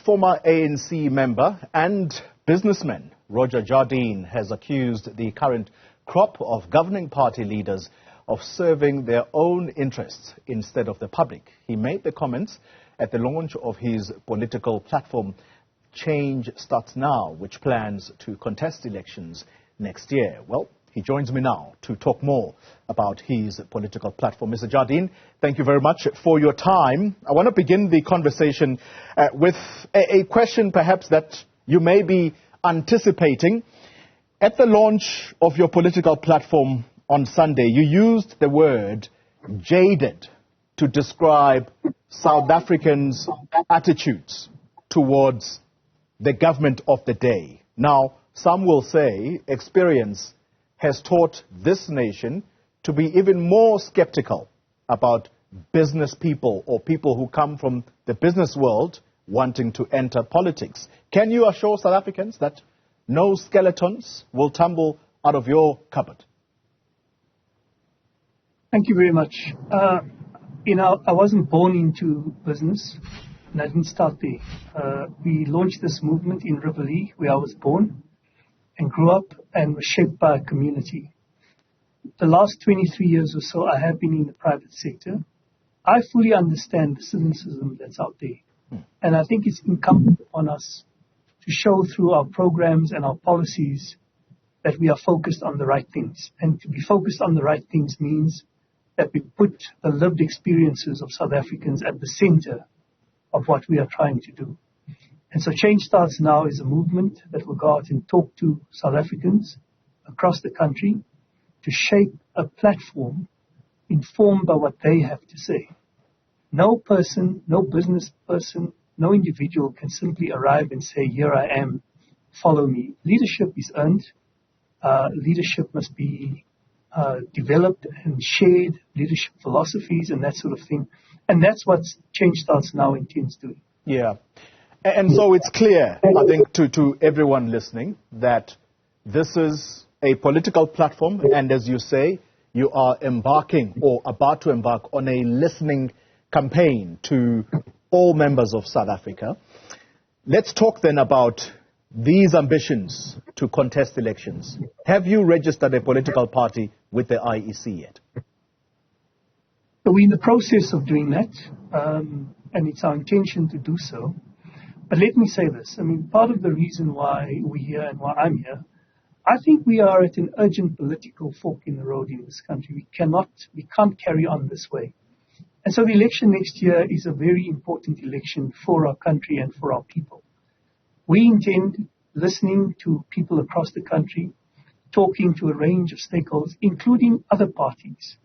former ANC member and businessman Roger Jardine has accused the current crop of governing party leaders of serving their own interests instead of the public. He made the comments at the launch of his political platform, Change Starts Now, which plans to contest elections next year. Well, he joins me now to talk more about his political platform. Mr. Jardine, thank you very much for your time. I want to begin the conversation with a question perhaps that you may be anticipating. At the launch of your political platform on Sunday, you used the word jaded to describe South Africans' attitudes towards the government of the day. Now, some will say experience has taught this nation to be even more skeptical about business people or people who come from the business world wanting to enter politics. Can you assure South Africans that no skeletons will tumble out of your cupboard? Thank you very much. I wasn't born into business, and I didn't start there. We launched this movement in Rivoli, where I was born and grew up and was shaped by a community. The last 23 years or so, I have been in the private sector. I fully understand the cynicism that's out there. And I think it's incumbent on us to show through our programs and our policies that we are focused on the right things. And to be focused on the right things means that we put the lived experiences of South Africans at the center of what we are trying to do. And so Change Starts Now is a movement that will go out and talk to South Africans across the country to shape a platform informed by what they have to say. No person, no business person, no individual can simply arrive and say, here I am, follow me. Leadership is earned. Leadership must be developed and shared, leadership philosophies and that sort of thing. And that's what Change Starts Now intends doing. Yeah. And so it's clear, I think, to everyone listening that this is a political platform, and as you say, you are embarking or about to embark on a listening campaign to all members of South Africa. Let's talk then about these ambitions to contest elections. Have you registered a political party with the IEC yet? We're in the process of doing that, and it's our intention to do so. But let me say this. I mean, part of the reason why we're here and why I'm here, I think we are at an urgent political fork in the road in this country. We can't carry on this way. And so the election next year is a very important election for our country and for our people. We intend listening to people across the country, talking to a range of stakeholders, including other parties.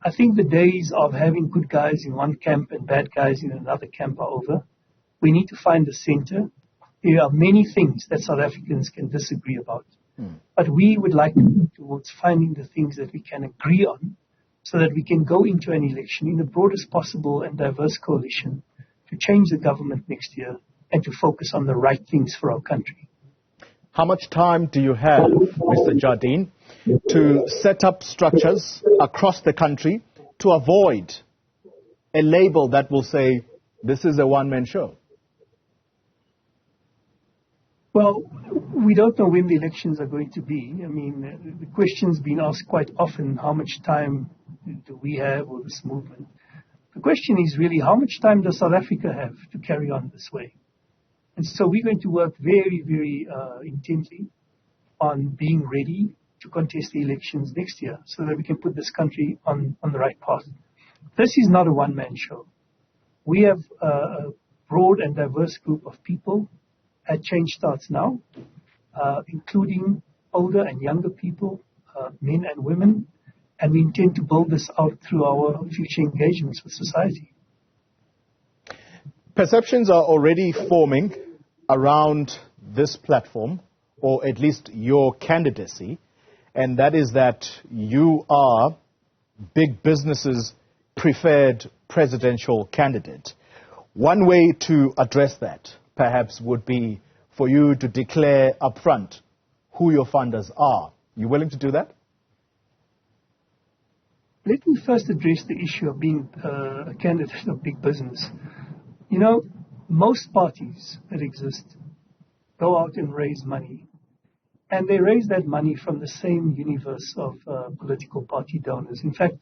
I think the days of having good guys in one camp and bad guys in another camp are over. We need to find a center. There are many things that South Africans can disagree about. But we would like to move towards finding the things that we can agree on so that we can go into an election in the broadest possible and diverse coalition to change the government next year and to focus on the right things for our country. How much time do you have, Mr. Jardine, to set up structures across the country to avoid a label that will say, this is a one-man show? Well, we don't know when the elections are going to be. I mean, the question's been asked quite often, how much time do we have or this movement? The question is really, how much time does South Africa have to carry on this way? And so we're going to work very, very intently on being ready to contest the elections next year so that we can put this country on the right path. This is not a one-man show. We have a broad and diverse group of people at Change Starts Now, including older and younger people, men and women, and we intend to build this out through our future engagements with society. Perceptions are already forming around this platform, or at least your candidacy, and that is that you are big businesses' preferred presidential candidate. One way to address that, perhaps, would be for you to declare upfront who your funders are. You willing to do that? Let me first address the issue of being a candidate of big business. You know, most parties that exist go out and raise money. And they raise that money from the same universe of political party donors. In fact,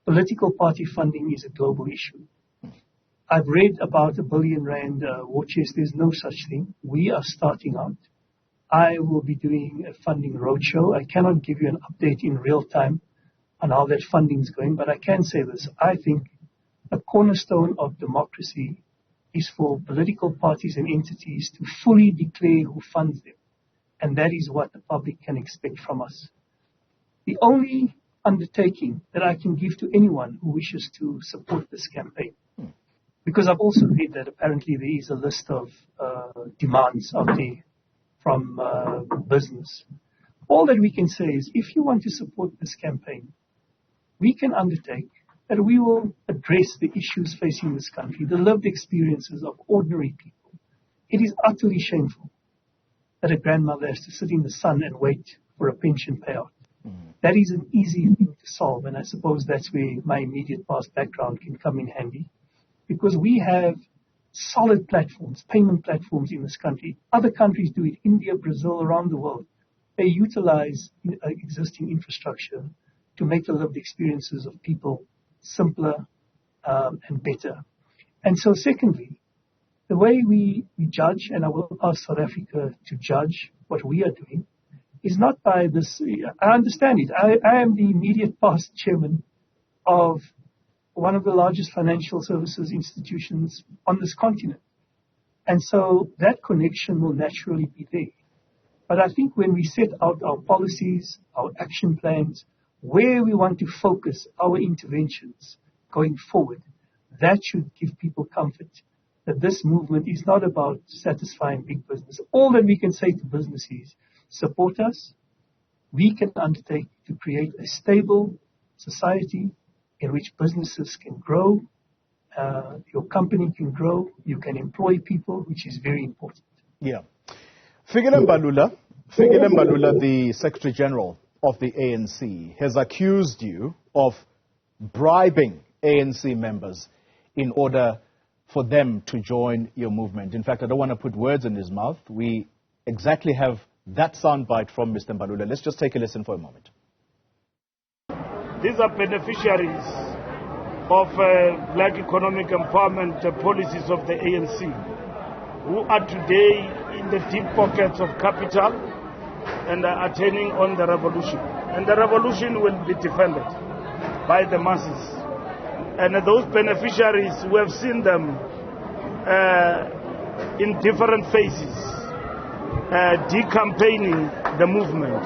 political party funding is a global issue. I've read about R1 billion war chest. There's no such thing. We are starting out. I will be doing a funding roadshow. I cannot give you an update in real time on how that funding is going, but I can say this. I think a cornerstone of democracy is for political parties and entities to fully declare who funds them. And that is what the public can expect from us. The only undertaking that I can give to anyone who wishes to support this campaign, because I've also read that apparently there is a list of demands out there from business. All that we can say is, if you want to support this campaign, we can undertake that we will address the issues facing this country, the lived experiences of ordinary people. It is utterly shameful that a grandmother has to sit in the sun and wait for a pension payout. That is an easy thing to solve, and I suppose that's where my immediate past background can come in handy, because we have solid platforms, payment platforms in this country. Other countries do it, India, Brazil, around the world. They utilize existing infrastructure to make the lived experiences of people simpler and better. And so secondly, the way we judge, and I will ask South Africa to judge what we are doing, is not by this. I understand it. I am the immediate past chairman of one of the largest financial services institutions on this continent. And so that connection will naturally be there. But I think when we set out our policies, our action plans, where we want to focus our interventions going forward, that should give people comfort that this movement is not about satisfying big business. All that we can say to business is, support us. We can undertake to create a stable society in which businesses can grow, your company can grow, you can employ people, which is very important. Yeah. Fikile Mbalula, the Secretary General of the ANC, has accused you of bribing ANC members in order for them to join your movement. In fact, I don't want to put words in his mouth. We exactly have that soundbite from Mr. Mbalula. Let's just take a listen for a moment. These are beneficiaries of black economic empowerment policies of the ANC, who are today in the deep pockets of capital and are turning on the revolution. And the revolution will be defended by the masses. And those beneficiaries, we have seen them in different phases, decampaigning the movement.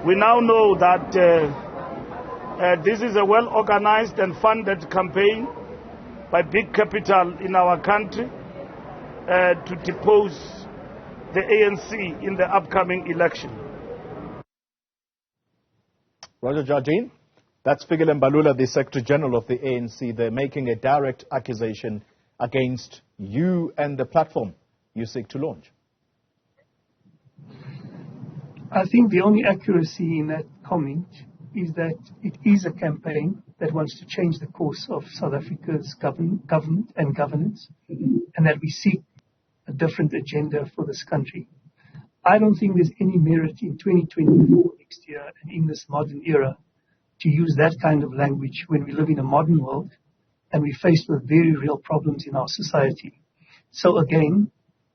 We now know that this is a well-organized and funded campaign by big capital in our country to depose the ANC in the upcoming election. Roger Jardine, that's Fikile Mbalula, the Secretary General of the ANC. They're making a direct accusation against you and the platform you seek to launch. I think the only accuracy in that comment is that it is a campaign that wants to change the course of South Africa's government and governance, and that we seek a different agenda for this country. I don't think there's any merit in 2024 next year and in this modern era to use that kind of language when we live in a modern world and we're faced with very real problems in our society. So again,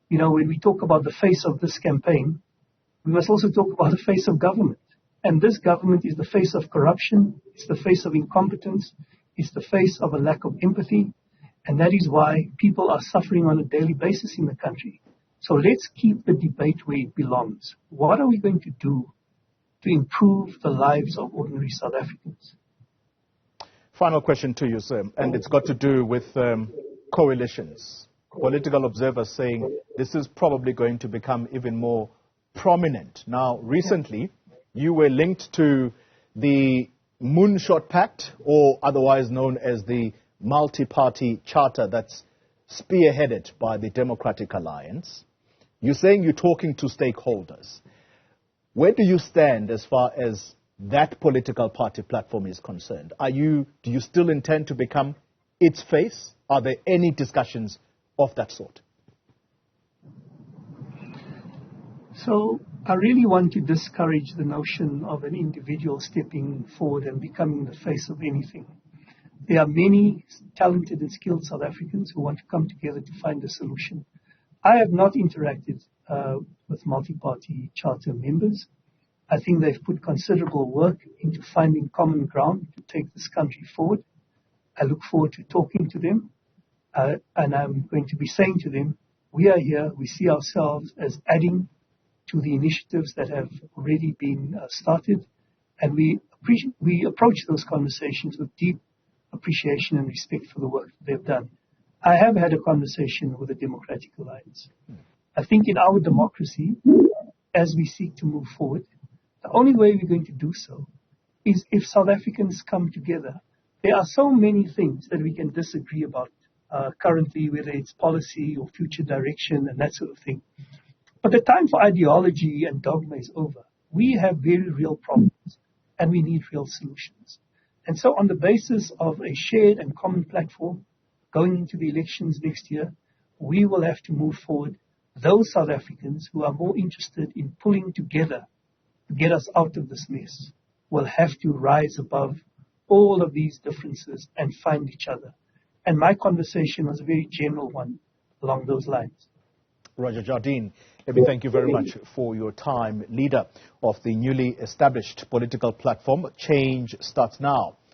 when we talk about the face of this campaign, we must also talk about the face of government. And this government is the face of corruption, it's the face of incompetence, it's the face of a lack of empathy, and that is why people are suffering on a daily basis in the country. So let's keep the debate where it belongs. What are we going to do to improve the lives of ordinary South Africans? Final question to you, sir, and it's got to do with coalitions. Political observers saying this is probably going to become even more prominent. Now, recently, you were linked to the Moonshot Pact, or otherwise known as the multi-party charter that's spearheaded by the Democratic Alliance. You're saying you're talking to stakeholders. Where do you stand as far as that political party platform is concerned? Do you still intend to become its face? Are there any discussions of that sort? So I really want to discourage the notion of an individual stepping forward and becoming the face of anything. There are many talented and skilled South Africans who want to come together to find a solution. I have not interacted with multi-party charter members. I think they've put considerable work into finding common ground to take this country forward. I look forward to talking to them, and I'm going to be saying to them, we are here, we see ourselves as adding to the initiatives that have already been started, and we approach those conversations with deep appreciation and respect for the work that they've done. I have had a conversation with the Democratic Alliance. I think in our democracy, as we seek to move forward, the only way we're going to do so is if South Africans come together. There are so many things that we can disagree about currently, whether it's policy or future direction and that sort of thing. But the time for ideology and dogma is over. We have very real problems, and we need real solutions. And so on the basis of a shared and common platform going into the elections next year, we will have to move forward. Those South Africans who are more interested in pulling together to get us out of this mess will have to rise above all of these differences and find each other. And my conversation was a very general one along those lines. Roger Jardine, let me thank you very much for your time. Leader of the newly established political platform, Change Starts Now.